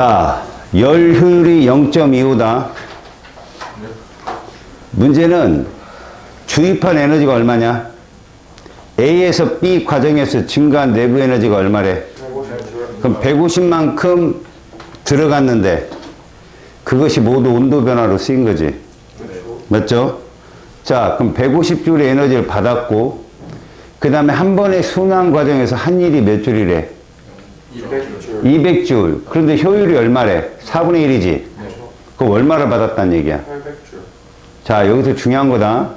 자, 열효율이 0.25다. 문제는 주입한 에너지가 얼마냐? A에서 B 과정에서 증가한 내부 에너지가 얼마래? 그럼 150만큼 들어갔는데 그것이 모두 온도 변화로 쓰인 거지. 맞죠? 자, 그럼 150줄의 에너지를 받았고 그 다음에 한 번의 순환 과정에서 한 일이 몇 줄이래? 200줄. 그런데 효율이 얼마래? 4분의 1이지? 그럼 얼마를 받았다는 얘기야? 800줄. 자, 여기서 중요한 거다.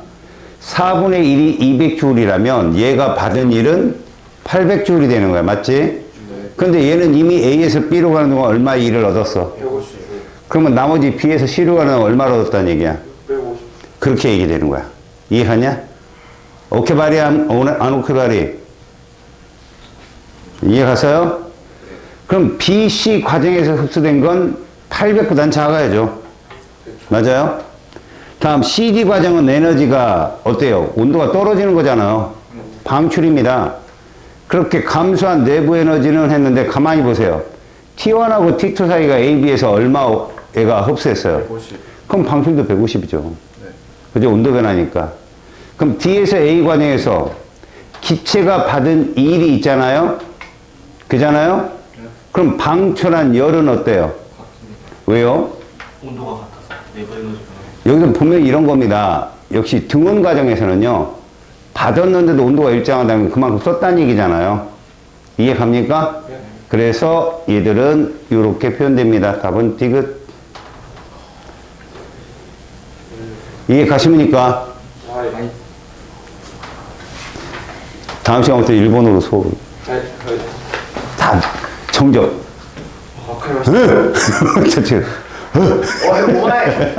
4분의 1이 200줄이라면 얘가 받은 일은 800줄이 되는 거야. 맞지? 근데 얘는 이미 A에서 B로 가는 동안 얼마의 일을 얻었어? 150줄. 그러면 나머지 B에서 C로 가는 동안 얼마를 얻었다는 얘기야? 150줄. 그렇게 얘기되는 거야. 이해하냐? 오케이 바리 안 오케이 바리? 이해가세요? 그럼 B, C 과정에서 흡수된 건 800보단 작아야죠. 맞아요? 다음 CD 과정은 에너지가 어때요? 온도가 떨어지는 거잖아요. 방출입니다. 그렇게 감소한 내부 에너지는 했는데 가만히 보세요. T1하고 T2 사이가 AB에서 얼마 애가 흡수했어요? 150. 그럼 방출도 150이죠. 네. 그죠? 온도 변화니까. 그럼 D에서 A 과정에서 기체가 받은 일이 있잖아요? 그잖아요? 네. 그럼 방출한 열은 어때요? 왜요? 온도가 같아서 내부 에너지가 여기서 보면 이런 겁니다. 역시 등원 과정에서는요, 받았는데도 온도가 일정하다면 그만큼 썼다는 얘기잖아요. 이해 갑니까? 네. 그래서 얘들은 이렇게 표현됩니다. 답은 디귿. 이해 가십니까? 아이. 다음 시간부터 일본어로 수업을. 아이. 다 정적. 아, 그래. 뭐해?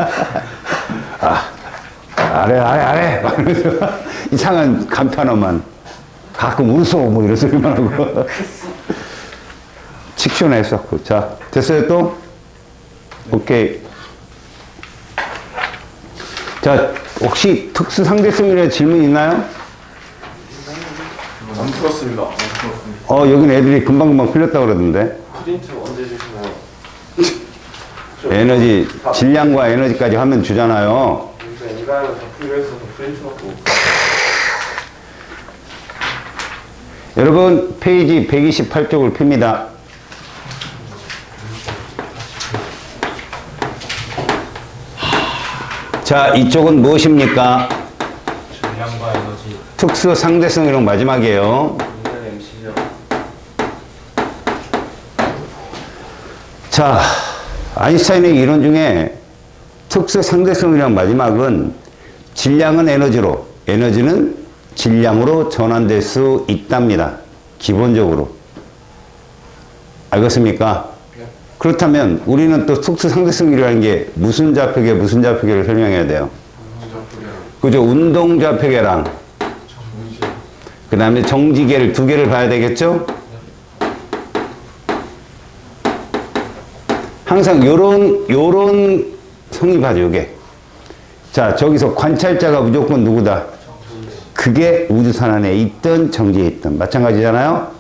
아래. 막 이러면서 이상한 감탄어만. 가끔 웃어. 뭐 이런 소리만 하고. 칙쇼나 했었고. 자, 됐어요 또? 오케이. 자, 혹시 특수 상대성이라는 질문 있나요? 안 풀었습니다. 여긴 애들이 금방금방 풀렸다고 그러던데. 프린트 언제 주시나요? 에너지, 질량과 에너지까지 하면 주잖아요. 근데 인간은 다 풀려 있어서 프린트 갖고. 여러분, 페이지 128쪽을 핍니다. 자, 이쪽은 무엇입니까? 질량과 에너지 특수 상대성이랑 마지막이에요. 인간 MC죠. 자, 아인슈타인의 이론 중에 특수 상대성이랑 마지막은 질량은 에너지로, 에너지는 질량으로 전환될 수 있답니다. 기본적으로. 알겠습니까? 네. 그렇다면 우리는 또 특수 상대성이라는 게 무슨 좌표계, 무슨 좌표계를 설명해야 돼요. 그죠? 운동 좌표계랑 그 다음에 정지계를 두 개를 봐야 되겠죠? 항상 요런 성립하죠, 요게. 자, 저기서 관찰자가 무조건 누구다? 그게 우주선 안에 있든 정지에 있든 마찬가지잖아요?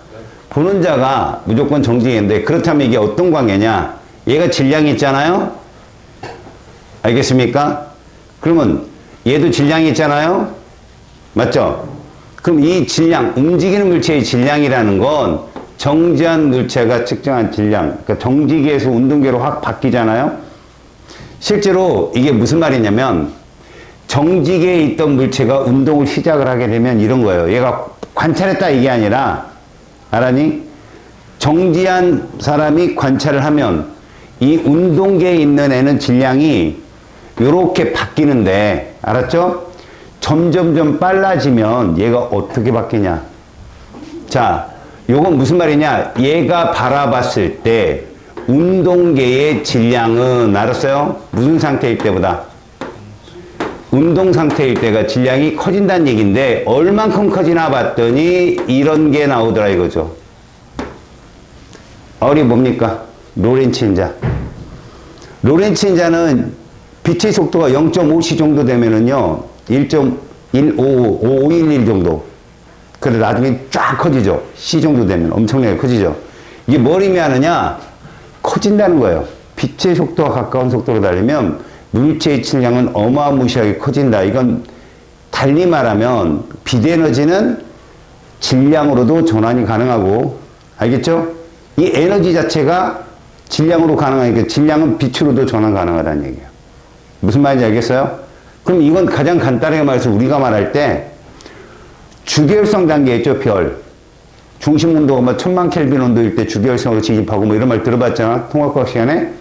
보는 자가 무조건 정지에 있는데 그렇다면 이게 어떤 관계냐? 얘가 질량이 있잖아요? 알겠습니까? 그러면 얘도 질량이 있잖아요? 맞죠? 그럼 이 질량, 움직이는 물체의 질량이라는 건 정지한 물체가 측정한 질량, 그러니까 정지계에서 운동계로 확 바뀌잖아요? 실제로 이게 무슨 말이냐면 정지계에 있던 물체가 운동을 시작을 하게 되면 이런 거예요. 얘가 관찰했다 이게 아니라 알았니? 정지한 사람이 관찰을 하면 이 운동계에 있는 애는 질량이 이렇게 바뀌는데 알았죠? 점점점 빨라지면 얘가 어떻게 바뀌냐? 자, 요건 무슨 말이냐? 얘가 바라봤을 때 운동계의 질량은 알았어요? 무슨 상태일 때보다? 운동 상태일 때가 질량이 커진다는 얘기인데 얼만큼 커지나 봤더니 이런 게 나오더라 이거죠. 어리 뭡니까? 로렌츠 인자. 로렌츠 인자는 빛의 속도가 0.5c 정도 되면은요 1.15511 정도. 그래 나중에 쫙 커지죠. c 정도 되면 엄청나게 커지죠. 이게 뭘 의미하느냐? 커진다는 거예요. 빛의 속도와 가까운 속도로 달리면 물체의 질량은 어마무시하게 커진다. 이건 달리 말하면 빛 에너지는 질량으로도 전환이 가능하고, 알겠죠? 이 에너지 자체가 질량으로 가능하니까 질량은 빛으로도 전환 가능하다는 얘기예요. 무슨 말인지 알겠어요? 그럼 이건 가장 간단하게 말해서 우리가 말할 때 주계열성 단계 있죠, 별. 중심 온도가 뭐 1000만 켈빈 온도일 때 주계열성으로 진입하고 뭐 이런 말 들어봤잖아, 통합과학 시간에.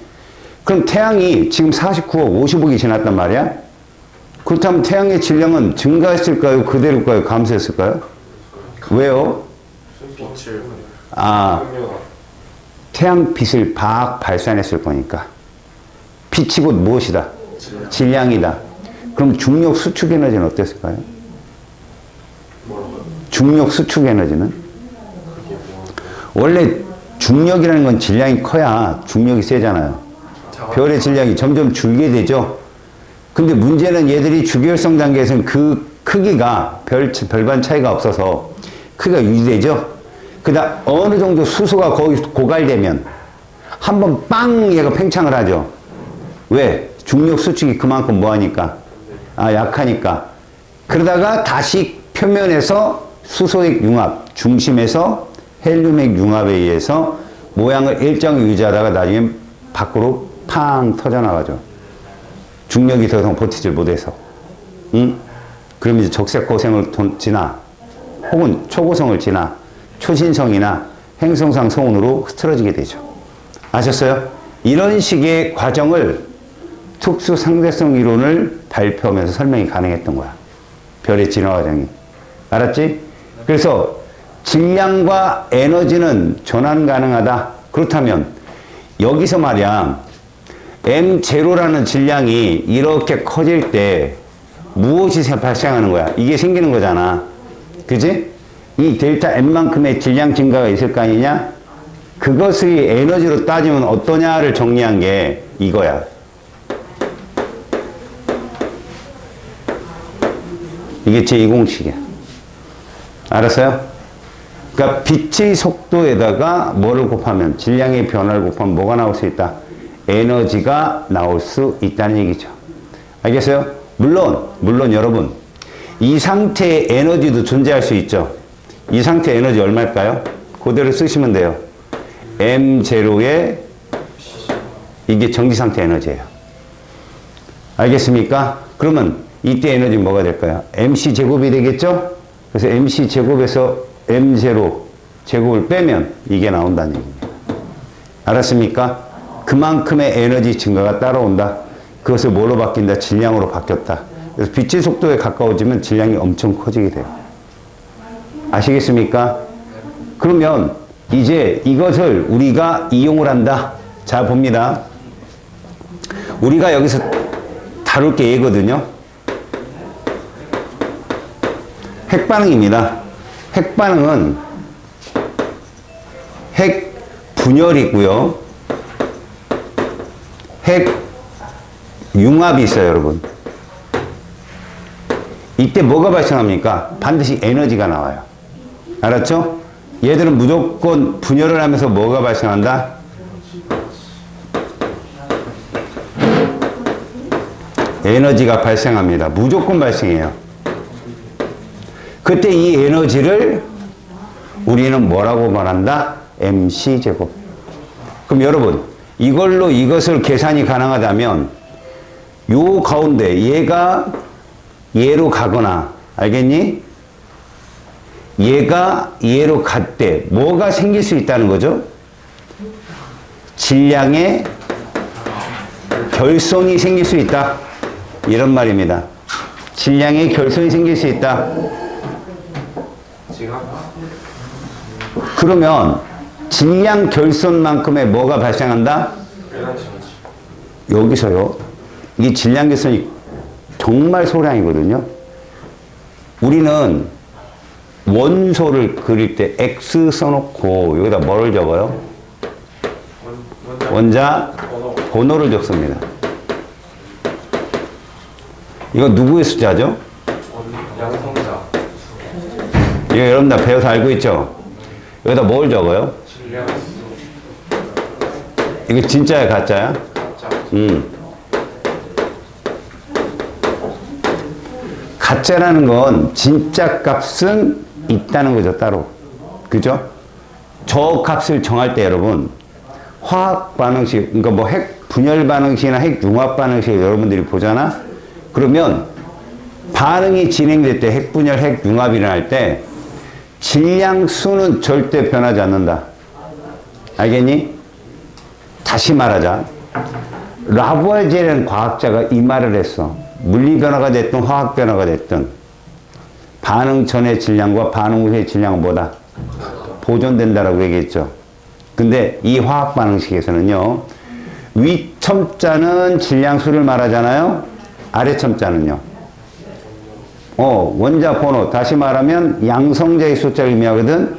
그럼 태양이 지금 49억, 50억이 지났단 말이야? 그렇다면 태양의 질량은 증가했을까요? 그대로일까요? 감소했을까요? 왜요? 빛을 아, 흥미가 태양빛을 발산했을 거니까. 빛이 곧 무엇이다? 질량이다. 그럼 중력 수축 에너지는 어땠을까요? 뭐라고요? 중력 수축 에너지는? 그게 뭐 원래 중력이라는 건 질량이 커야 중력이 세잖아요. 별의 질량이 점점 줄게 되죠. 근데 문제는 얘들이 주계열성 단계에서는 그 크기가 별반 차이가 없어서 크기가 유지되죠. 그다음 어느 정도 수소가 거기 고갈되면 한번 빵 얘가 팽창을 하죠. 왜? 중력 수축이 그만큼 뭐하니까? 약하니까. 그러다가 다시 표면에서 수소액 융합, 중심에서 헬륨액 융합에 의해서 모양을 일정히 유지하다가 나중에 밖으로 팡 터져나가죠. 중력이 더 이상 버티질 못해서. 응? 그럼 이제 적색고생을 지나, 혹은 초고성을 지나, 초신성이나 행성상 성운으로 흐트러지게 되죠. 아셨어요? 이런 식의 과정을 특수 상대성 이론을 발표하면서 설명이 가능했던 거야. 별의 진화 과정이. 알았지? 그래서 질량과 에너지는 전환 가능하다. 그렇다면 여기서 말이야, M0라는 질량이 이렇게 커질 때 무엇이 발생하는 거야? 이게 생기는 거잖아. 그지? 이 델타 M만큼의 질량 증가가 있을 거 아니냐? 그것의 에너지로 따지면 어떠냐를 정리한 게 이거야. 이게 제2공식이야. 알았어요? 그러니까 빛의 속도에다가 뭐를 곱하면, 질량의 변화를 곱하면 뭐가 나올 수 있다? 에너지가 나올 수 있다는 얘기죠. 알겠어요? 물론 여러분, 이 상태의 에너지도 존재할 수 있죠. 이 상태의 에너지 얼마일까요? 그대로 쓰시면 돼요. M0의 이게 정지상태 에너지예요. 알겠습니까? 그러면 이때 에너지는 뭐가 될까요? MC 제곱이 되겠죠? 그래서 MC 제곱에서 M0 제곱을 빼면 이게 나온다는 얘기입니다. 알았습니까? 그만큼의 에너지 증가가 따라온다. 그것을 뭐로 바뀐다? 질량으로 바뀌었다. 그래서 빛의 속도에 가까워지면 질량이 엄청 커지게 돼요. 아시겠습니까? 그러면 이제 이것을 우리가 이용을 한다. 자, 봅니다. 우리가 여기서 다룰 게 얘거든요. 핵반응입니다. 핵반응은 핵 분열이고요. 핵 융합이 있어요, 여러분. 이때 뭐가 발생합니까? 반드시 에너지가 나와요. 알았죠? 얘들은 무조건 분열을 하면서 뭐가 발생한다? 에너지가 발생합니다. 무조건 발생해요. 그때 이 에너지를 우리는 뭐라고 말한다? mc제곱. 그럼 여러분, 이걸로 이것을 계산이 가능하다면 요 가운데 얘가 얘로 가거나, 알겠니? 얘가 얘로 갈 때 뭐가 생길 수 있다는 거죠? 질량의 결손이 생길 수 있다. 이런 말입니다. 질량의 결손이 생길 수 있다. 지금 그러면 질량 결손만큼의 뭐가 발생한다? 에너지 여기서요. 이 질량 결손이 정말 소량이거든요. 우리는 원소를 그릴 때 X 써놓고 여기다 뭐를 적어요? 원자 번호를 적습니다. 이거 누구의 숫자죠? 양성자 이거 여러분 다 배워서 알고 있죠? 여기다 뭘 적어요? 질량 이거 진짜야, 가짜야? 가짜. 가짜라는 건 진짜 값은 있다는 거죠, 따로. 그죠? 저 값을 정할 때 여러분, 화학 반응식, 그러니까 뭐 핵 분열 반응식이나 핵 융합 반응식 여러분들이 보잖아? 그러면 반응이 진행될 때 핵 분열, 핵 융합이 일어날 때 질량수는 절대 변하지 않는다. 알겠니? 다시 말하자. 라부아제라는 과학자가 이 말을 했어. 물리 변화가 됐든 화학 변화가 됐든 반응 전의 질량과 반응 후의 질량은 뭐다? 보존된다라고 얘기했죠. 근데 이 화학 반응식에서는요, 위 첨자는 질량수를 말하잖아요. 아래 첨자는요. 원자 번호, 다시 말하면 양성자의 숫자를 의미하거든.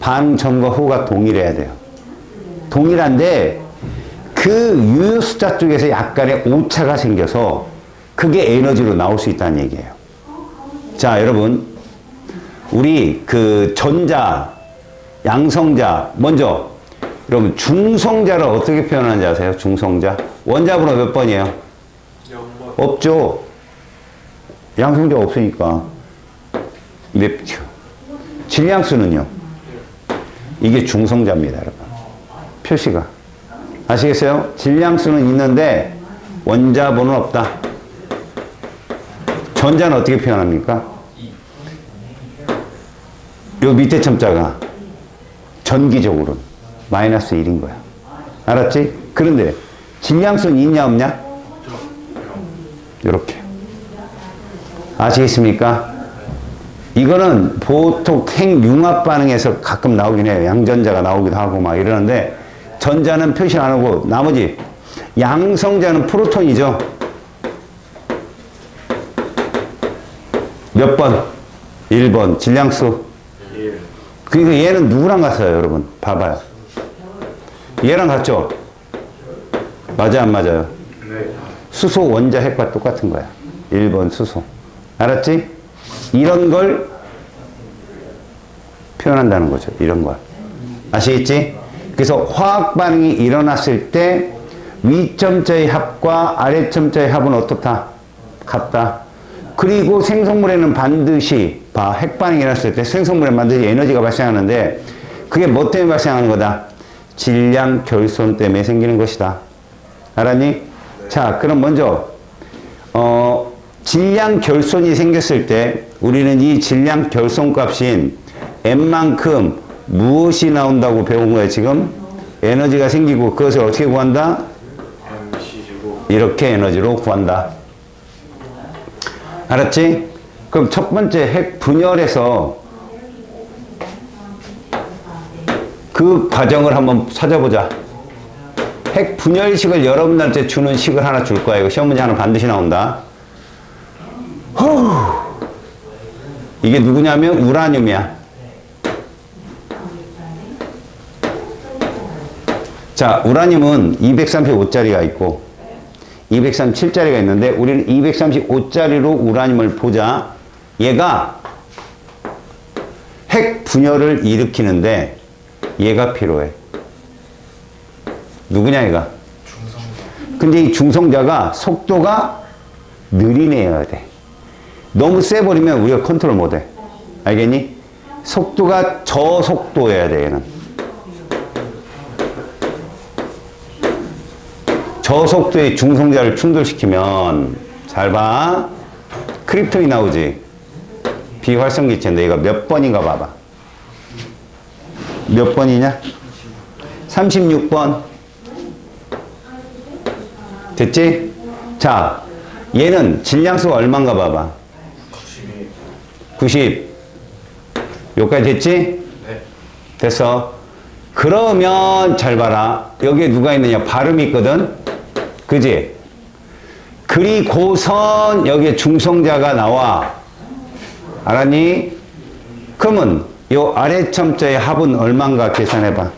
반응 전과 후가 동일해야 돼요. 동일한데 그 유효 숫자 쪽에서 약간의 오차가 생겨서 그게 에너지로 나올 수 있다는 얘기예요. 자, 여러분, 우리 그 전자, 양성자, 먼저 여러분 중성자를 어떻게 표현하는지 아세요? 중성자. 원자 번호 몇 번이에요? 0번. 없죠. 양성자 없으니까. 몇 표? 질량수는요? 이게 중성자입니다, 여러분. 표시가. 아시겠어요? 질량수는 있는데 원자 번호는 없다. 전자는 어떻게 표현합니까? 요 밑에 첨자가 전기적으로는 마이너스 1인 거야. 알았지? 그런데 질량수는 있냐 없냐? 이렇게. 아시겠습니까? 이거는 보통 핵융합 반응에서 가끔 나오긴 해요. 양전자가 나오기도 하고 막 이러는데 전자는 표시 안 하고 나머지 양성자는 프로톤이죠. 몇 번? 1번. 질량수. 1. 그러니까 얘는 누구랑 같아요, 여러분? 봐봐요. 얘랑 같죠? 맞아, 안 맞아요? 네. 수소 원자 핵과 똑같은 거야. 1번 수소. 알았지? 이런 걸 표현한다는 거죠. 이런 걸. 아시겠지? 그래서 화학 반응이 일어났을 때 위점자의 합과 아래점자의 합은 어떻다? 같다. 그리고 생성물에는 반드시 핵 반응이 일어났을 때 생성물에 반드시 에너지가 발생하는데 그게 뭐 때문에 발생하는 거다? 질량 결손 때문에 생기는 것이다. 알았니? 네. 자, 그럼 먼저 질량 결손이 생겼을 때 우리는 이 질량 결손 값인 M만큼 무엇이 나온다고 배운 거예요, 지금? 에너지가 생기고 그것을 어떻게 구한다? MC-제곱. 이렇게 에너지로 구한다. 알았지? 그럼 첫 번째 핵 분열에서 그 과정을 한번 찾아보자. 핵 분열식을 여러분들한테 주는 식을 하나 줄 거야. 이거 시험 문제 하나 반드시 나온다. 이게 누구냐면 우라늄이야. 자, 우라늄은 235짜리가 있고 237짜리가 있는데 우리는 235짜리로 우라늄을 보자. 얘가 핵 분열을 일으키는데 얘가 필요해. 누구냐 얘가? 중성자. 근데 이 중성자가 속도가 느린 애여야 돼. 너무 세버리면 우리가 컨트롤 못해. 알겠니? 속도가 저속도여야 돼, 얘는. 저속도의 중성자를 충돌시키면 잘 봐. 크립톤이 나오지. 비활성기체인데 이거 몇 번인가 봐봐. 몇 번이냐? 36번. 됐지? 자, 얘는 질량수가 얼마인가 봐봐. 90. 여기까지 됐지? 네. 됐어. 그러면 잘 봐라. 여기에 누가 있느냐? 발음이 있거든. 그지? 그리고선 여기에 중성자가 나와. 알았니? 그러면 요 아래첨자의 합은 얼마인가 계산해봐.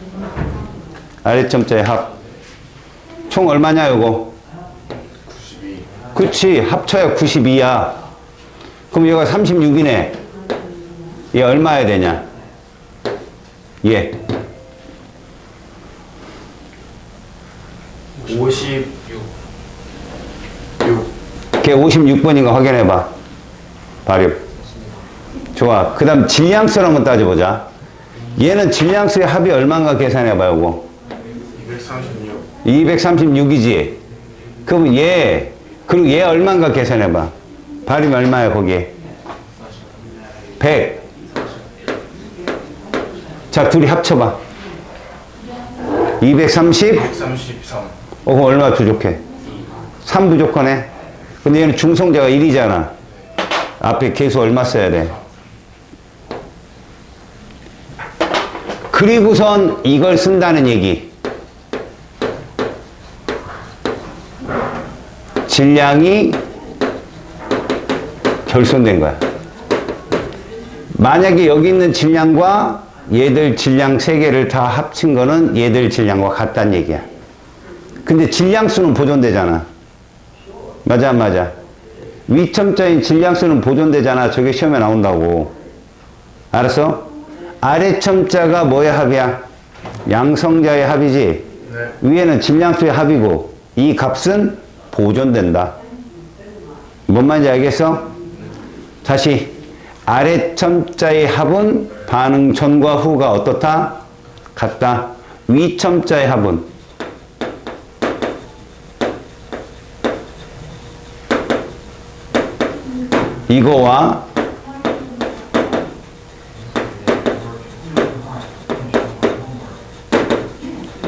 아래첨자의 합. 총 얼마냐 요거? 92. 그치. 합쳐야 92야. 그럼 얘가 36이네. 얘 얼마야 되냐? 얘. 56. 6. 걔 56번인 거 확인해봐. 발효. 좋아. 그 다음 질량수를 한번 따져보자. 얘는 질량수의 합이 얼마인가 계산해봐, 요거. 236. 236이지. 그럼 얘, 그리고 얘 얼마인가 계산해봐. 발음이 얼마야, 거기에? 100. 자, 둘이 합쳐봐. 230? 133. 그럼 얼마 부족해? 3 부족하네. 근데 얘는 중성자가 1이잖아. 앞에 계수 얼마 써야 돼? 그리고선 이걸 쓴다는 얘기. 질량이 결손된 거야. 만약에 여기 있는 질량과 얘들 질량 3개를 다 합친 거는 얘들 질량과 같다는 얘기야. 근데 질량수는 보존되잖아. 맞아, 안 맞아? 위첨자인 질량수는 보존되잖아. 저게 시험에 나온다고. 알았어? 아래첨자가 뭐의 합이야? 양성자의 합이지? 네. 위에는 질량수의 합이고, 이 값은 보존된다. 뭔 말인지 알겠어? 다시. 아래첨자의 합은 반응 전과 후가 어떻다? 같다. 위첨자의 합은 이거와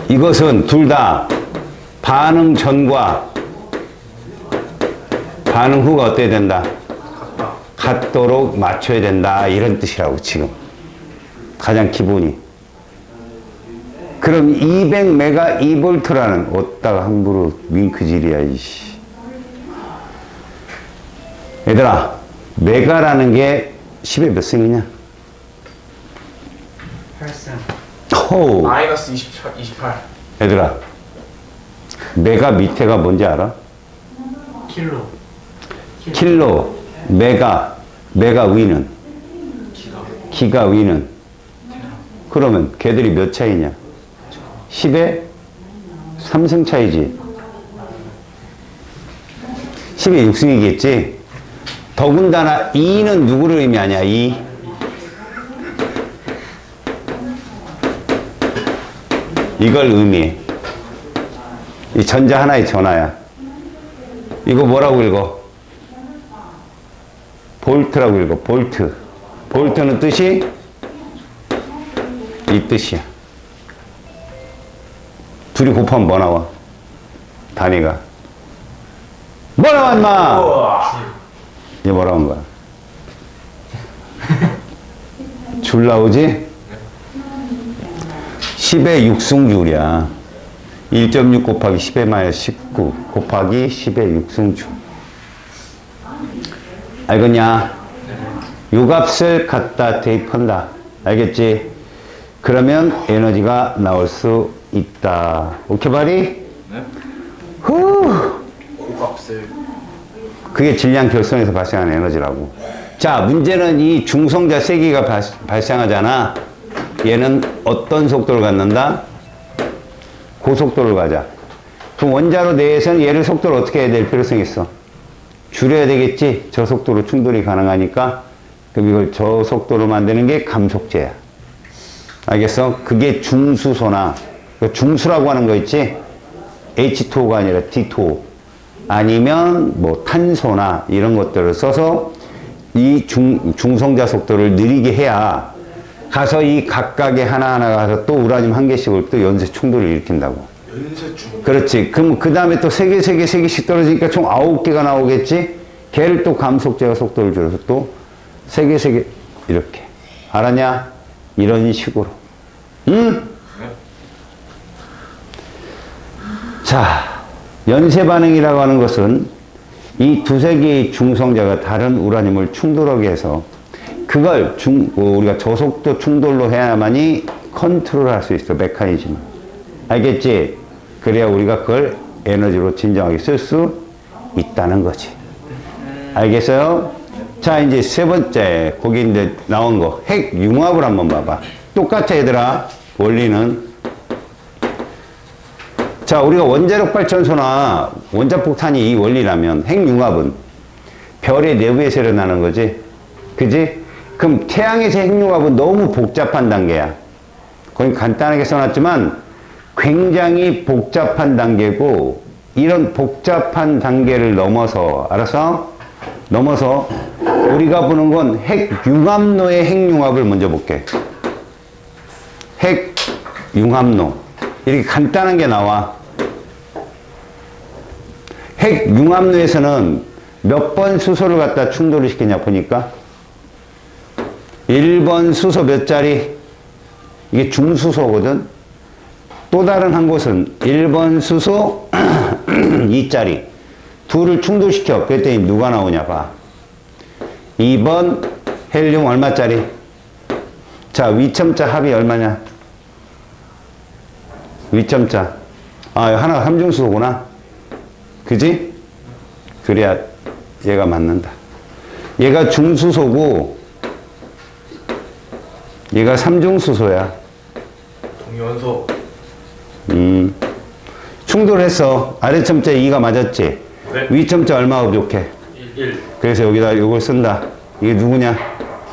이것은 둘 다 반응 전과 반응 후가 어때야 된다? 같도록 맞춰야 된다. 이런 뜻이라고, 지금. 가장 기본이. 그럼 200메가 2볼트라는, 어따가 함부로 윙크질이야, 이씨. 얘들아, 메가라는 게 10의 몇 승이냐? 8승. 호우. 마이너스 28. 얘들아, 메가 밑에가 뭔지 알아? 킬로. 킬로, 메가 위는? 기가 위는? 그러면 걔들이 몇 차이냐? 10의 3승 차이지. 10의 6승이겠지? 더군다나 2는 누구를 의미하냐? 2. 이걸 의미해. 이 전자 하나의 전화야. 이거 뭐라고 읽어? 볼트라고 읽어. 볼트. 볼트는 뜻이 이 뜻이야. 둘이 곱하면 뭐 나와? 단위가 뭐 나와 임마? 이게 뭐라고 한 거야? 줄 나오지? 10의 6승줄이야. 1.6 곱하기 10의 마이너스 19 곱하기 10의 6승줄. 알겠냐? 요 값을 갖다 대입한다. 알겠지? 그러면 에너지가 나올 수 있다. 오케이, 바리? 네. 후! 고값을. 그게 질량 결손에서 발생하는 에너지라고. 자, 문제는 이 중성자 세기가 발생하잖아. 얘는 어떤 속도를 갖는다? 고속도를 가자. 그럼 원자로 내에서는 얘를 속도를 어떻게 해야 될 필요성이 있어? 줄여야 되겠지? 저속도로 충돌이 가능하니까. 그럼 이걸 저속도로 만드는 게 감속제야. 알겠어? 그게 중수소나, 중수라고 하는 거 있지? H2O가 아니라 D2O. 아니면 뭐 탄소나 이런 것들을 써서 이 중성자 속도를 느리게 해야 가서 이 각각의 하나하나 가서 또 우라늄 한 개씩을 또 연쇄 충돌을 일으킨다고. 연쇄 충돌. 그렇지. 그럼 그 다음에 또 3개씩 떨어지니까 총 9개가 나오겠지? 걔를 또 감속제가 속도를 줄여서 또 3개 이렇게. 알았냐? 이런 식으로. 응? 자, 연쇄 반응이라고 하는 것은 이 두세 개의 중성자가 다른 우라늄을 충돌하게 해서 그걸 우리가 저속도 충돌로 해야만이 컨트롤할 수 있어, 메커니즘을. 알겠지? 그래야 우리가 그걸 에너지로 진정하게 쓸 수 있다는 거지. 알겠어요? 자, 이제 세 번째, 거기 이제 나온 거, 핵 융합을 한번 봐봐. 똑같아, 얘들아. 원리는. 자, 우리가 원자력 발전소나 원자폭탄이 이 원리라면 핵융합은 별의 내부에서 일어나는 거지. 그지? 그럼 태양에서 핵융합은 너무 복잡한 단계야. 거기 간단하게 써놨지만 굉장히 복잡한 단계고, 이런 복잡한 단계를 넘어서, 알았어? 넘어서 우리가 보는 건 핵융합로의 핵융합을 먼저 볼게. 핵융합로. 이렇게 간단한 게 나와. 핵융합로에서는 몇 번 수소를 갖다 충돌을 시키냐 보니까 1번 수소 몇 자리? 이게 중수소거든. 또 다른 한 곳은 1번 수소 2자리. 둘을 충돌시켜. 그랬더니 누가 나오냐 봐. 2번 헬륨 얼마짜리? 자, 위첨자 합이 얼마냐? 위첨자. 아, 하나가 삼중수소구나. 그지? 그래야 얘가 맞는다. 얘가 중수소고 얘가 삼중수소야. 동위원소. 충돌했어. 아래첨자 2가 맞았지? 네. 위첨자 얼마가 부족해? 1. 그래서 여기다 이걸 쓴다. 이게 누구냐?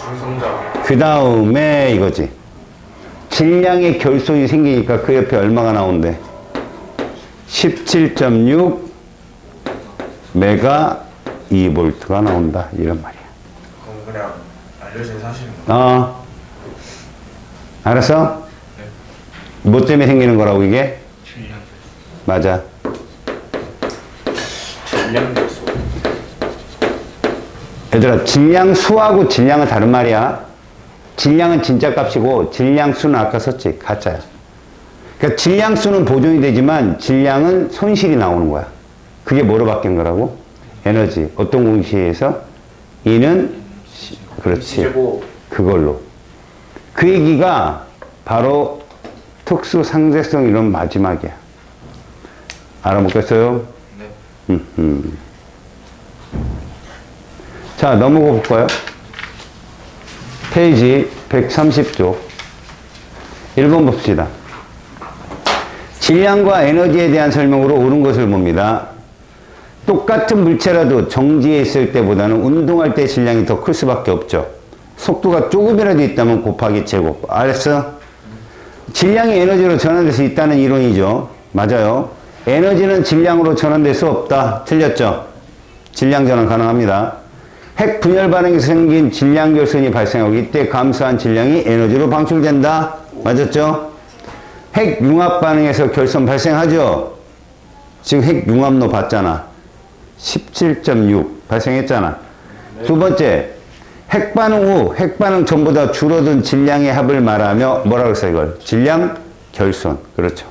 중성자. 그 다음에 이거지. 질량의 결손이 생기니까 그 옆에 얼마가 나온대? 17.6 메가 2볼트가 나온다. 이런 말이야. 그건 그냥 알려진 사실입니다. 알았어? 뭐 때문에 생기는 거라고 이게? 질량. 맞아. 질량 결소. 얘들아, 질량수하고 질량은 다른 말이야. 질량은 진짜 값이고 질량수는 아까 썼지. 가짜야. 그러니까 질량수는 보존이 되지만 질량은 손실이 나오는 거야. 그게 뭐로 바뀐 거라고? 에너지. 어떤 공식에서? E는 그렇지. 제곱. 그걸로. 그 얘기가 바로 특수 상대성 이론 마지막이야. 알아먹겠어요? 네. 자, 넘어가 볼까요? 페이지 130쪽. 1번 봅시다. 질량과 에너지에 대한 설명으로 옳은 것을 봅니다. 똑같은 물체라도 정지해 있을 때보다는 운동할 때 질량이 더 클 수밖에 없죠. 속도가 조금이라도 있다면 곱하기 제곱. 알았어? 질량이 에너지로 전환될 수 있다는 이론이죠. 맞아요. 에너지는 질량으로 전환될 수 없다. 틀렸죠? 질량 전환 가능합니다. 핵 분열 반응에서 생긴 질량 결손이 발생하고 이때 감소한 질량이 에너지로 방출된다. 맞았죠? 핵 융합 반응에서 결손 발생하죠? 지금 핵 융합로 봤잖아. 17.6 발생했잖아. 두 번째, 핵 반응 후 핵 반응 전보다 줄어든 질량의 합을 말하며 뭐라고 했어 이걸? 질량 결손. 그렇죠.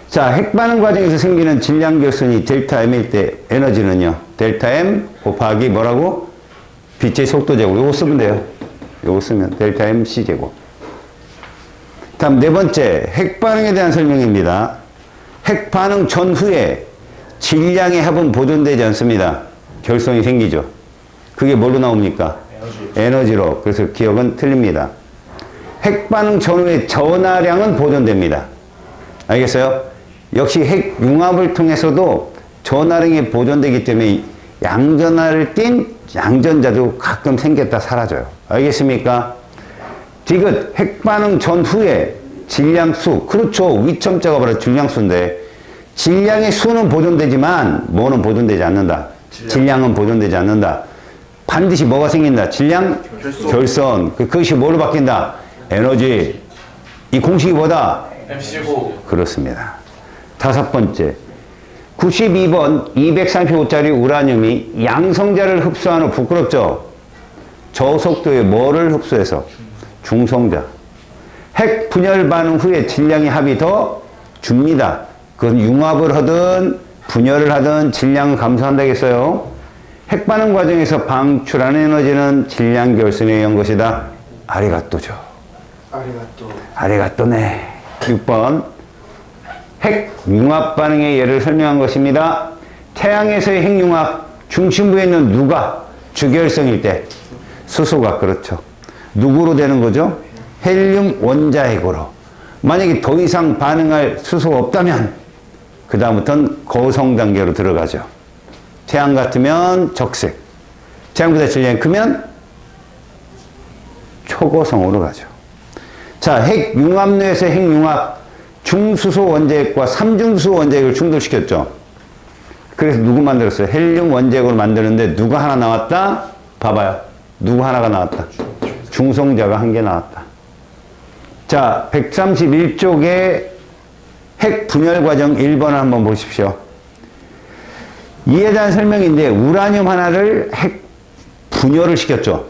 자, 핵 반응 과정에서 생기는 질량 결손이 델타 M일 때 에너지는요. 델타 M 곱하기 뭐라고? 빛의 속도 제곱. 요거 쓰면 돼요. 요거 쓰면 델타 M C 제곱. 다음 네 번째, 핵 반응에 대한 설명입니다. 핵 반응 전후에 질량의 합은 보존되지 않습니다. 결손이 생기죠. 그게 뭘로 나옵니까? 에너지로. 그래서 기억은 틀립니다. 핵 반응 전후에 전하량은 보존됩니다. 알겠어요? 역시 핵 융합을 통해서도 전하량이 보존되기 때문에 양전하를 띤 양전자도 가끔 생겼다 사라져요. 알겠습니까? 디귿, 핵 반응 전후에 질량수. 그렇죠. 위첨자가 바로 질량수인데 질량의 수는 보존되지만 뭐는 보존되지 않는다. 질량은 보존되지 않는다. 반드시 뭐가 생긴다? 질량 결손. 그것이 뭐로 바뀐다? 에너지. 이 공식이 뭐다? MC제곱. 그렇습니다. 다섯 번째, 92번 235짜리 우라늄이 양성자를 흡수한 후 부끄럽죠? 저속도에 뭐를 흡수해서? 중성자. 핵 분열 반응 후에 질량의 합이 더 줍니다. 그건 융합을 하든 분열을 하든 질량은 감소한다겠어요. 핵 반응 과정에서 방출하는 에너지는 질량 결손에 의한 것이다. 아리가또죠. 아리가또. 아리가또네. 6번. 핵 융합 반응의 예를 설명한 것입니다. 태양에서의 핵 융합 중심부에 있는 누가 주결성일 때? 수소가. 그렇죠. 누구로 되는 거죠? 헬륨 원자핵으로. 만약에 더 이상 반응할 수소가 없다면 그 다음부터는 고성 단계로 들어가죠. 태양 같으면 적색. 태양보다 질량이 크면 초고성으로 가죠. 자, 핵융합로에서 핵융합, 중수소 원자핵과 삼중수소 원자핵을 충돌시켰죠. 그래서 누구 만들었어요? 헬륨 원자핵으로 만드는데 누가 하나 나왔다? 봐봐요. 누구 하나가 나왔다? 중성자가 한 개 나왔다. 자, 131쪽에 핵 분열 과정 1번을 한번 보십시오. 이에 대한 설명인데 우라늄 하나를 핵 분열을 시켰죠.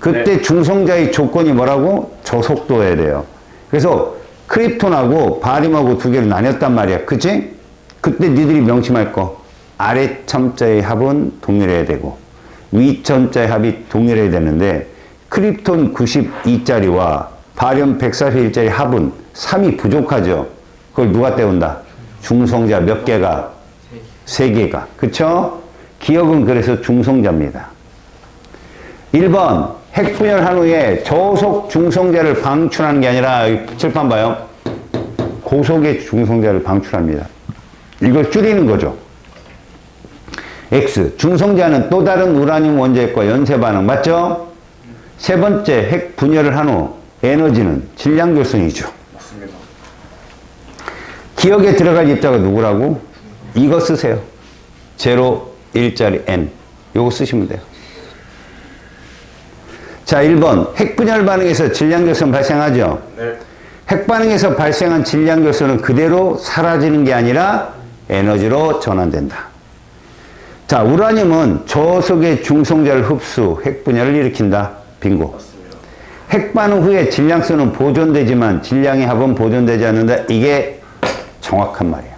그때 네. 중성자의 조건이 뭐라고? 저속도여야 돼요. 그래서 크립톤하고 바륨하고 두 개로 나뉘었단 말이야. 그치? 그때 니들이 명심할 거. 아래 첨자의 합은 동일해야 되고 위 첨자의 합이 동일해야 되는데 크립톤 92짜리와 바륨 141짜리 합은 3이 부족하죠. 그걸 누가 때운다? 중성자 몇 개가? 3개가. 그쵸? 기억은 그래서 중성자입니다. 1번 핵분열한 후에 저속 중성자를 방출하는 게 아니라 칠판 봐요. 고속의 중성자를 방출합니다. 이걸 줄이는 거죠. X. 중성자는 또 다른 우라늄 원자핵과 연쇄 반응. 맞죠? 세 번째, 핵 분열을 한 후 에너지는 질량 결손이죠. 맞습니다. 기억에 들어갈 입자가 누구라고? 이거 쓰세요. 0, 1짜리 N. 요거 쓰시면 돼요. 자, 1번. 핵 분열 반응에서 질량 결손 발생하죠? 네. 핵 반응에서 발생한 질량 결손은 그대로 사라지는 게 아니라 에너지로 전환된다. 자, 우라늄은 저속의 중성자를 흡수, 핵 분열을 일으킨다. 빙고. 맞습니다. 핵 반응 후에 질량수는 보존되지만 질량의 합은 보존되지 않는다. 이게 정확한 말이야.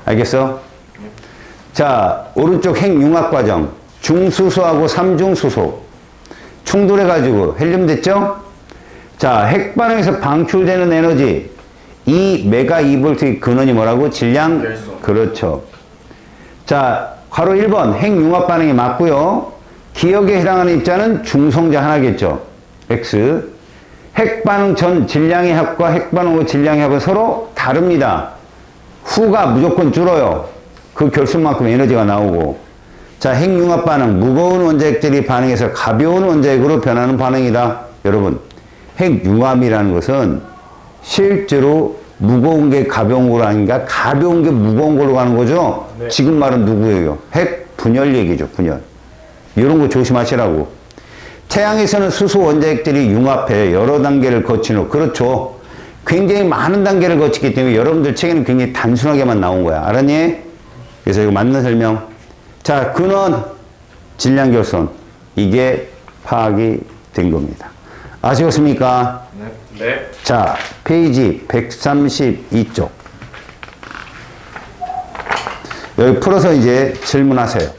알겠어? 자, 오른쪽 핵융합 과정. 중수소하고 삼중수소. 충돌해가지고 헬륨 됐죠? 자, 핵 반응에서 방출되는 에너지. 2메가2볼트의 근원이 뭐라고? 질량? 결손. 그렇죠. 자, 괄호 1번 핵융합 반응이 맞고요. 기억에 해당하는 입자는 중성자 하나겠죠. X. 핵반응 전 질량의 합과 핵반응 후 질량의 합은 서로 다릅니다. 후가 무조건 줄어요. 그 결순만큼 에너지가 나오고. 자, 핵융합 반응. 무거운 원자핵들이 반응해서 가벼운 원자핵으로 변하는 반응이다. 여러분, 핵융합이라는 것은 실제로 무거운 게 가벼운 걸로 아닌가? 가벼운 게 무거운 걸로 가는 거죠? 네. 지금 말은 누구예요? 핵 분열 얘기죠, 분열. 이런 거 조심하시라고. 태양에서는 수소 원자핵들이 융합해 여러 단계를 거친 후, 그렇죠. 굉장히 많은 단계를 거치기 때문에 여러분들 책에는 굉장히 단순하게만 나온 거야. 알았니? 그래서 이거 맞는 설명. 자, 근원, 질량 결손. 이게 파악이 된 겁니다. 아시겠습니까? 네. 네. 자, 페이지 132쪽. 여기 풀어서 이제 질문하세요.